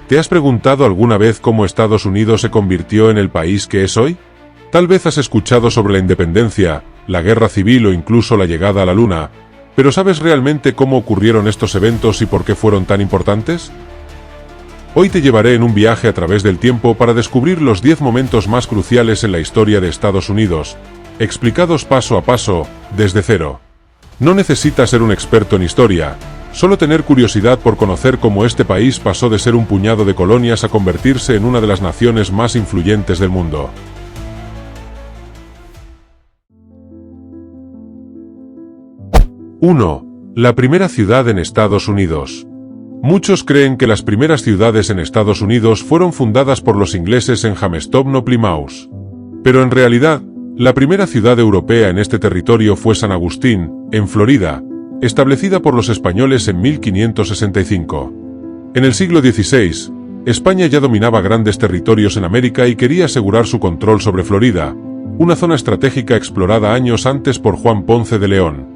¿Te has preguntado alguna vez cómo Estados Unidos se convirtió en el país que es hoy? Tal vez has escuchado sobre la independencia, la guerra civil o incluso la llegada a la Luna, pero ¿sabes realmente cómo ocurrieron estos eventos y por qué fueron tan importantes? Hoy te llevaré en un viaje a través del tiempo para descubrir los 10 momentos más cruciales en la historia de Estados Unidos, explicados paso a paso, desde cero. No necesitas ser un experto en historia, solo tener curiosidad por conocer cómo este país pasó de ser un puñado de colonias a convertirse en una de las naciones más influyentes del mundo. 1. La primera ciudad en Estados Unidos. Muchos creen que las primeras ciudades en Estados Unidos fueron fundadas por los ingleses en Jamestown o Plymouth. Pero en realidad, la primera ciudad europea en este territorio fue San Agustín, en Florida, establecida por los españoles en 1565. En el siglo XVI, España ya dominaba grandes territorios en América y quería asegurar su control sobre Florida, una zona estratégica explorada años antes por Juan Ponce de León.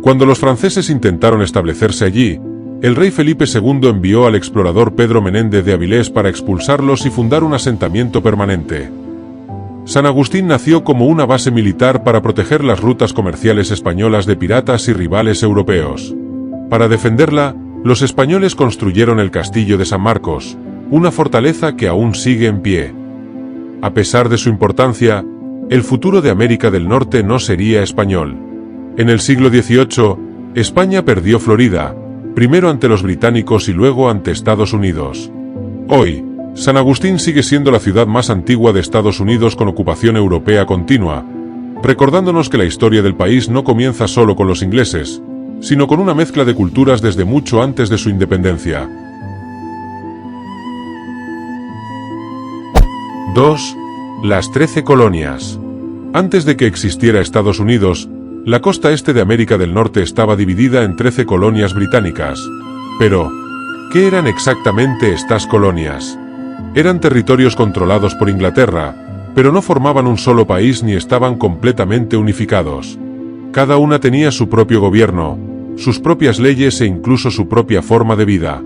Cuando los franceses intentaron establecerse allí, el rey Felipe II envió al explorador Pedro Menéndez de Avilés para expulsarlos y fundar un asentamiento permanente. San Agustín nació como una base militar para proteger las rutas comerciales españolas de piratas y rivales europeos. Para defenderla, los españoles construyeron el castillo de San Marcos, una fortaleza que aún sigue en pie. A pesar de su importancia, el futuro de América del Norte no sería español. En el siglo XVIII, España perdió Florida, primero ante los británicos y luego ante Estados Unidos. Hoy, San Agustín sigue siendo la ciudad más antigua de Estados Unidos con ocupación europea continua, recordándonos que la historia del país no comienza solo con los ingleses, sino con una mezcla de culturas desde mucho antes de su independencia. 2. Las 13 colonias. Antes de que existiera Estados Unidos, la costa este de América del Norte estaba dividida en 13 colonias británicas. Pero, ¿qué eran exactamente estas colonias? Eran territorios controlados por Inglaterra, pero no formaban un solo país ni estaban completamente unificados. Cada una tenía su propio gobierno, sus propias leyes e incluso su propia forma de vida.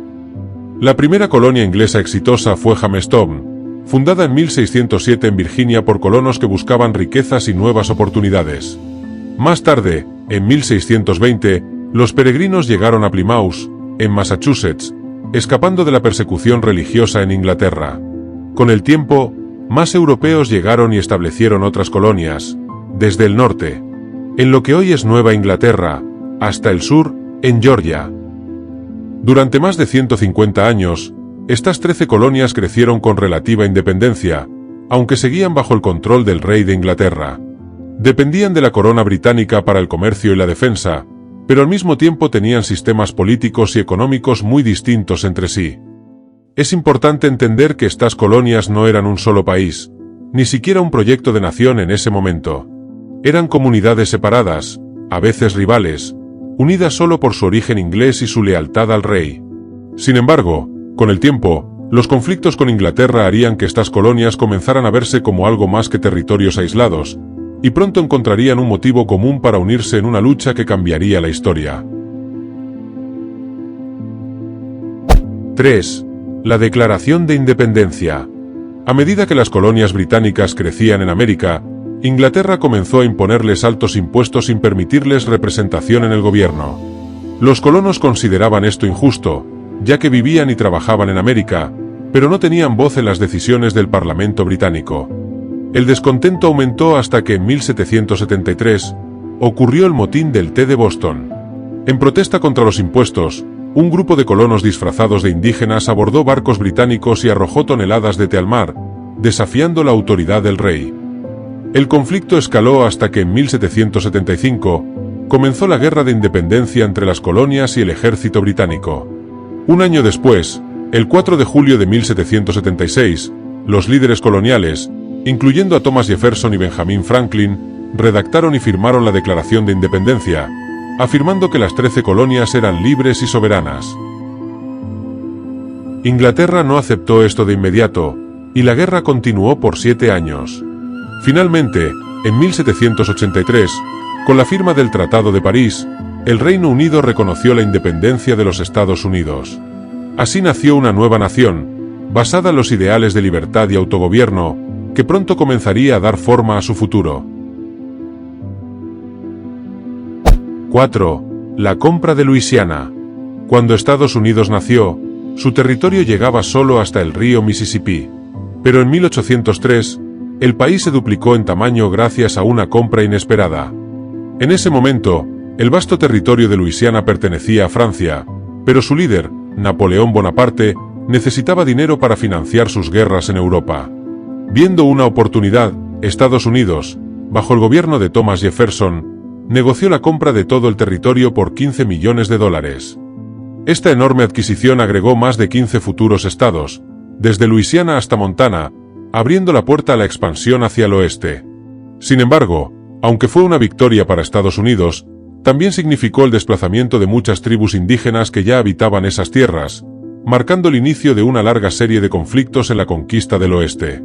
La primera colonia inglesa exitosa fue Jamestown, fundada en 1607 en Virginia por colonos que buscaban riquezas y nuevas oportunidades. Más tarde, en 1620, los peregrinos llegaron a Plymouth, en Massachusetts, escapando de la persecución religiosa en Inglaterra. Con el tiempo, más europeos llegaron y establecieron otras colonias, desde el norte, en lo que hoy es Nueva Inglaterra, hasta el sur, en Georgia. Durante más de 150 años, estas 13 colonias crecieron con relativa independencia, aunque seguían bajo el control del rey de Inglaterra. Dependían de la corona británica para el comercio y la defensa, pero al mismo tiempo tenían sistemas políticos y económicos muy distintos entre sí. Es importante entender que estas colonias no eran un solo país, ni siquiera un proyecto de nación en ese momento. Eran comunidades separadas, a veces rivales, unidas solo por su origen inglés y su lealtad al rey. Sin embargo, con el tiempo, los conflictos con Inglaterra harían que estas colonias comenzaran a verse como algo más que territorios aislados, y pronto encontrarían un motivo común para unirse en una lucha que cambiaría la historia. 3. La Declaración de Independencia. A medida que las colonias británicas crecían en América, Inglaterra comenzó a imponerles altos impuestos sin permitirles representación en el gobierno. Los colonos consideraban esto injusto, ya que vivían y trabajaban en América, pero no tenían voz en las decisiones del Parlamento británico. El descontento aumentó hasta que en 1773 ocurrió el motín del té de Boston. En protesta contra los impuestos, un grupo de colonos disfrazados de indígenas abordó barcos británicos y arrojó toneladas de té al mar, desafiando la autoridad del rey. El conflicto escaló hasta que en 1775 comenzó la Guerra de Independencia entre las colonias y el ejército británico. Un año después, el 4 de julio de 1776, los líderes coloniales, incluyendo a Thomas Jefferson y Benjamin Franklin, redactaron y firmaron la Declaración de Independencia, afirmando que las 13 colonias eran libres y soberanas. Inglaterra no aceptó esto de inmediato, y la guerra continuó por 7 años. Finalmente, en 1783, con la firma del Tratado de París, el Reino Unido reconoció la independencia de los Estados Unidos. Así nació una nueva nación, basada en los ideales de libertad y autogobierno, que pronto comenzaría a dar forma a su futuro. 4. La compra de Luisiana. Cuando Estados Unidos nació, su territorio llegaba solo hasta el río Mississippi. Pero en 1803, el país se duplicó en tamaño gracias a una compra inesperada. En ese momento, el vasto territorio de Luisiana pertenecía a Francia, pero su líder, Napoleón Bonaparte, necesitaba dinero para financiar sus guerras en Europa. Viendo una oportunidad, Estados Unidos, bajo el gobierno de Thomas Jefferson, negoció la compra de todo el territorio por $15 millones. Esta enorme adquisición agregó más de 15 futuros estados, desde Luisiana hasta Montana, abriendo la puerta a la expansión hacia el oeste. Sin embargo, aunque fue una victoria para Estados Unidos, también significó el desplazamiento de muchas tribus indígenas que ya habitaban esas tierras, marcando el inicio de una larga serie de conflictos en la conquista del oeste.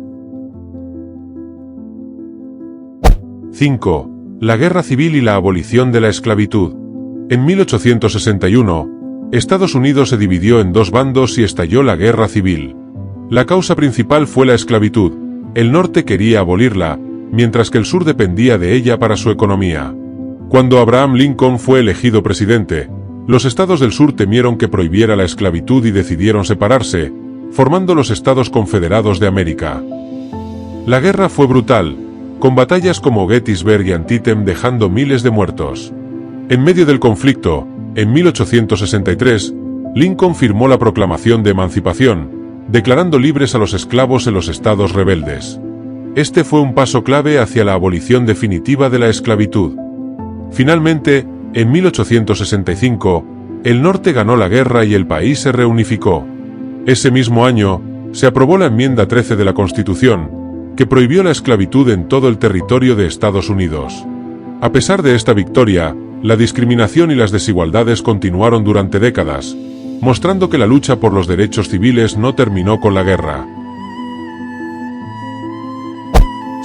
5. La Guerra Civil y la abolición de la esclavitud. En 1861, Estados Unidos se dividió en dos bandos y estalló la Guerra Civil. La causa principal fue la esclavitud. El norte quería abolirla, mientras que el sur dependía de ella para su economía. Cuando Abraham Lincoln fue elegido presidente, los estados del sur temieron que prohibiera la esclavitud y decidieron separarse, formando los Estados Confederados de América. La guerra fue brutal, con batallas como Gettysburg y Antietam dejando miles de muertos. En medio del conflicto, en 1863, Lincoln firmó la Proclamación de Emancipación, declarando libres a los esclavos en los estados rebeldes. Este fue un paso clave hacia la abolición definitiva de la esclavitud. Finalmente, en 1865, el norte ganó la guerra y el país se reunificó. Ese mismo año, se aprobó la enmienda 13 de la Constitución, que prohibió la esclavitud en todo el territorio de Estados Unidos. A pesar de esta victoria, la discriminación y las desigualdades continuaron durante décadas, mostrando que la lucha por los derechos civiles no terminó con la guerra.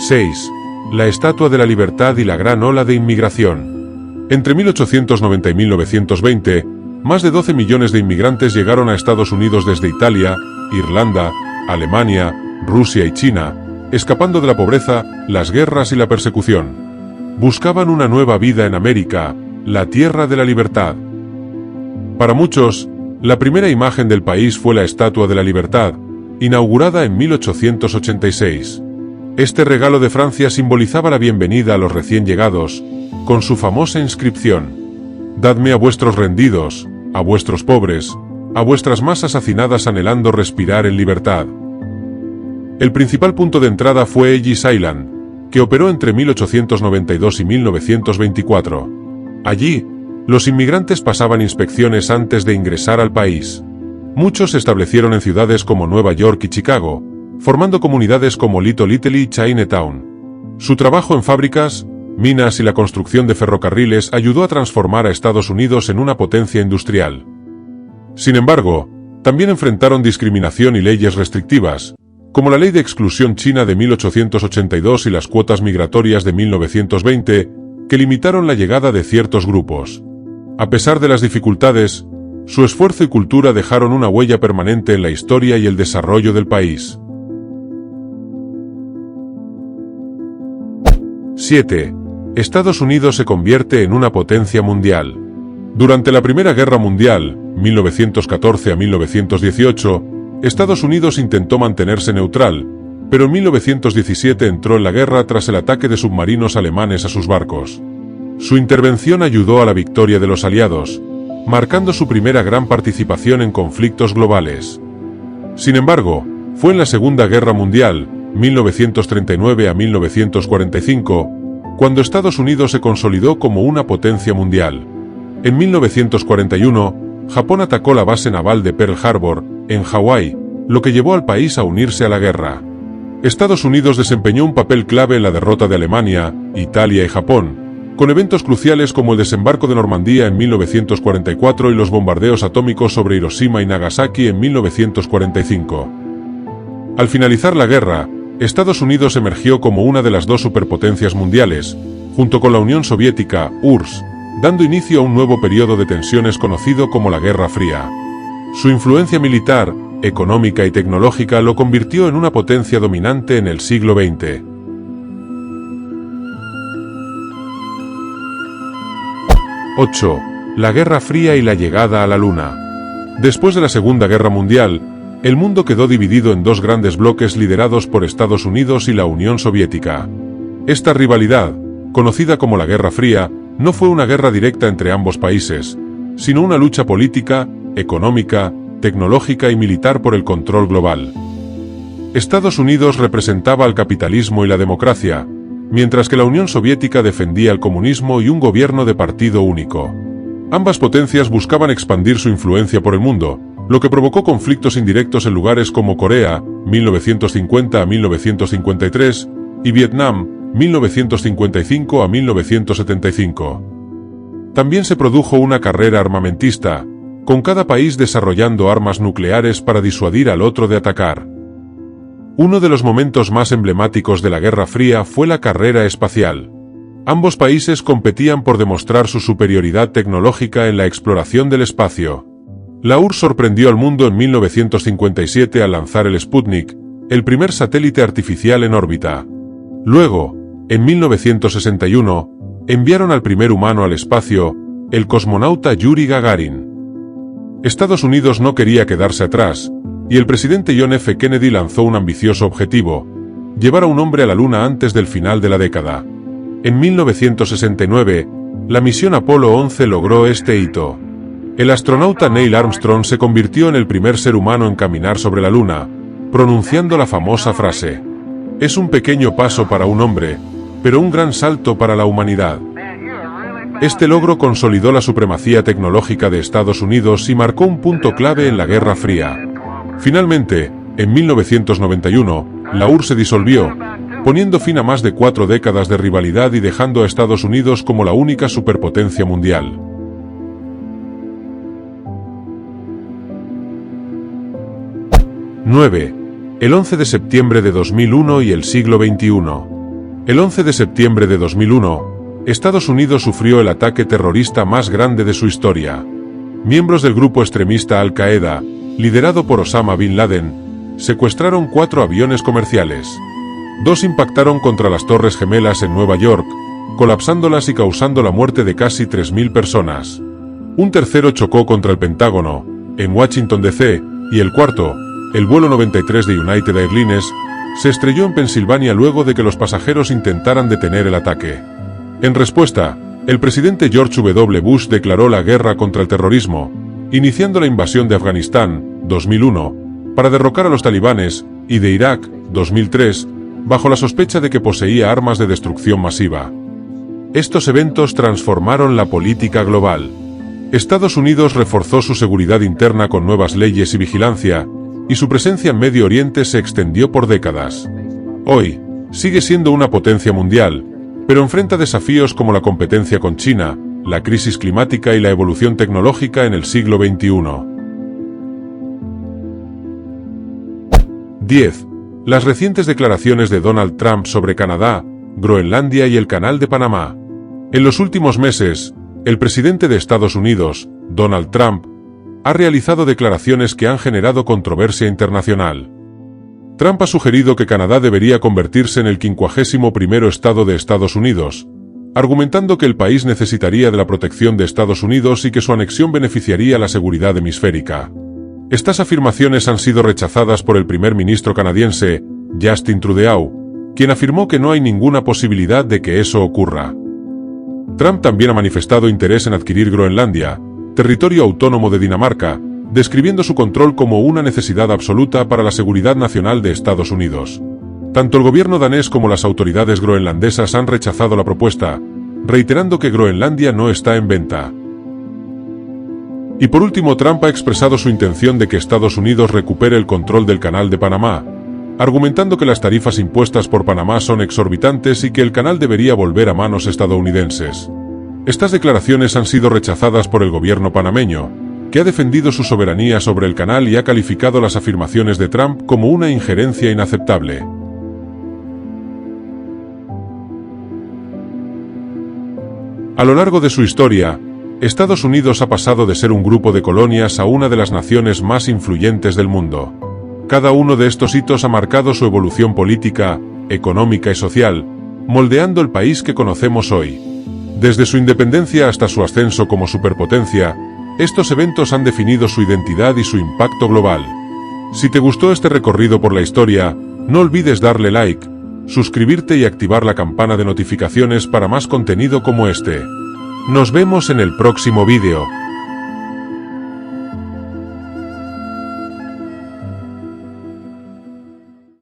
6. La Estatua de la Libertad y la gran ola de inmigración. Entre 1890 y 1920, más de 12 millones de inmigrantes llegaron a Estados Unidos desde Italia, Irlanda, Alemania, Rusia y China, escapando de la pobreza, las guerras y la persecución. Buscaban una nueva vida en América, la tierra de la libertad. Para muchos, la primera imagen del país fue la Estatua de la Libertad, inaugurada en 1886. Este regalo de Francia simbolizaba la bienvenida a los recién llegados, con su famosa inscripción: «Dadme a vuestros rendidos, a vuestros pobres, a vuestras masas hacinadas anhelando respirar en libertad». El principal punto de entrada fue Ellis Island, que operó entre 1892 y 1924. Allí, los inmigrantes pasaban inspecciones antes de ingresar al país. Muchos se establecieron en ciudades como Nueva York y Chicago, formando comunidades como Little Italy y Chinatown. Su trabajo en fábricas, minas y la construcción de ferrocarriles ayudó a transformar a Estados Unidos en una potencia industrial. Sin embargo, también enfrentaron discriminación y leyes restrictivas, como la Ley de Exclusión China de 1882 y las cuotas migratorias de 1920, que limitaron la llegada de ciertos grupos. A pesar de las dificultades, su esfuerzo y cultura dejaron una huella permanente en la historia y el desarrollo del país. 7. Estados Unidos se convierte en una potencia mundial. Durante la Primera Guerra Mundial, 1914 a 1918, Estados Unidos intentó mantenerse neutral, pero en 1917 entró en la guerra tras el ataque de submarinos alemanes a sus barcos. Su intervención ayudó a la victoria de los aliados, marcando su primera gran participación en conflictos globales. Sin embargo, fue en la Segunda Guerra Mundial, 1939 a 1945, cuando Estados Unidos se consolidó como una potencia mundial. En 1941, Japón atacó la base naval de Pearl Harbor, en Hawái, lo que llevó al país a unirse a la guerra. Estados Unidos desempeñó un papel clave en la derrota de Alemania, Italia y Japón, con eventos cruciales como el desembarco de Normandía en 1944 y los bombardeos atómicos sobre Hiroshima y Nagasaki en 1945. Al finalizar la guerra, Estados Unidos emergió como una de las dos superpotencias mundiales, junto con la Unión Soviética, URSS, dando inicio a un nuevo periodo de tensiones conocido como la Guerra Fría. Su influencia militar, económica y tecnológica lo convirtió en una potencia dominante en el siglo XX. 8. La Guerra Fría y la llegada a la Luna. Después de la Segunda Guerra Mundial, el mundo quedó dividido en dos grandes bloques liderados por Estados Unidos y la Unión Soviética. Esta rivalidad, conocida como la Guerra Fría, no fue una guerra directa entre ambos países, sino una lucha política, económica, tecnológica y militar por el control global. Estados Unidos representaba al capitalismo y la democracia, mientras que la Unión Soviética defendía el comunismo y un gobierno de partido único. Ambas potencias buscaban expandir su influencia por el mundo, lo que provocó conflictos indirectos en lugares como Corea, 1950 a 1953, y Vietnam, 1955 a 1975. También se produjo una carrera armamentista, con cada país desarrollando armas nucleares para disuadir al otro de atacar. Uno de los momentos más emblemáticos de la Guerra Fría fue la carrera espacial. Ambos países competían por demostrar su superioridad tecnológica en la exploración del espacio. La URSS sorprendió al mundo en 1957 al lanzar el Sputnik, el primer satélite artificial en órbita. Luego, en 1961, enviaron al primer humano al espacio, el cosmonauta Yuri Gagarin. Estados Unidos no quería quedarse atrás, y el presidente John F. Kennedy lanzó un ambicioso objetivo: llevar a un hombre a la Luna antes del final de la década. En 1969, la misión Apolo 11 logró este hito. El astronauta Neil Armstrong se convirtió en el primer ser humano en caminar sobre la Luna, pronunciando la famosa frase: "Es un pequeño paso para un hombre, pero un gran salto para la humanidad". Este logro consolidó la supremacía tecnológica de Estados Unidos y marcó un punto clave en la Guerra Fría. Finalmente, en 1991, la URSS se disolvió, poniendo fin a más de 4 décadas de rivalidad y dejando a Estados Unidos como la única superpotencia mundial. ¡9! El 11 de septiembre de 2001 y el siglo XXI. El 11 de septiembre de 2001, Estados Unidos sufrió el ataque terrorista más grande de su historia. Miembros del grupo extremista Al-Qaeda, liderado por Osama Bin Laden, secuestraron 4 aviones comerciales. 2 impactaron contra las Torres Gemelas en Nueva York, colapsándolas y causando la muerte de casi 3.000 personas. Un tercero chocó contra el Pentágono, en Washington D.C., y el cuarto, el vuelo 93 de United Airlines, se estrelló en Pensilvania luego de que los pasajeros intentaran detener el ataque. En respuesta, el presidente George W. Bush declaró la guerra contra el terrorismo, iniciando la invasión de Afganistán, 2001, para derrocar a los talibanes, y de Irak, 2003, bajo la sospecha de que poseía armas de destrucción masiva. Estos eventos transformaron la política global. Estados Unidos reforzó su seguridad interna con nuevas leyes y vigilancia, y su presencia en Medio Oriente se extendió por décadas. Hoy, sigue siendo una potencia mundial, pero enfrenta desafíos como la competencia con China, la crisis climática y la evolución tecnológica en el siglo XXI. 10. Las recientes declaraciones de Donald Trump sobre Canadá, Groenlandia y el Canal de Panamá. En los últimos meses, el presidente de Estados Unidos, Donald Trump, ha realizado declaraciones que han generado controversia internacional. Trump ha sugerido que Canadá debería convertirse en el 51º estado de Estados Unidos, argumentando que el país necesitaría de la protección de Estados Unidos y que su anexión beneficiaría a la seguridad hemisférica. Estas afirmaciones han sido rechazadas por el primer ministro canadiense, Justin Trudeau, quien afirmó que no hay ninguna posibilidad de que eso ocurra. Trump también ha manifestado interés en adquirir Groenlandia, territorio autónomo de Dinamarca, describiendo su control como una necesidad absoluta para la seguridad nacional de Estados Unidos. Tanto el gobierno danés como las autoridades groenlandesas han rechazado la propuesta, reiterando que Groenlandia no está en venta. Y por último, Trump ha expresado su intención de que Estados Unidos recupere el control del Canal de Panamá, argumentando que las tarifas impuestas por Panamá son exorbitantes y que el canal debería volver a manos estadounidenses. Estas declaraciones han sido rechazadas por el gobierno panameño, que ha defendido su soberanía sobre el canal y ha calificado las afirmaciones de Trump como una injerencia inaceptable. A lo largo de su historia, Estados Unidos ha pasado de ser un grupo de colonias a una de las naciones más influyentes del mundo. Cada uno de estos hitos ha marcado su evolución política, económica y social, moldeando el país que conocemos hoy. Desde su independencia hasta su ascenso como superpotencia, estos eventos han definido su identidad y su impacto global. Si te gustó este recorrido por la historia, no olvides darle like, suscribirte y activar la campana de notificaciones para más contenido como este. Nos vemos en el próximo vídeo.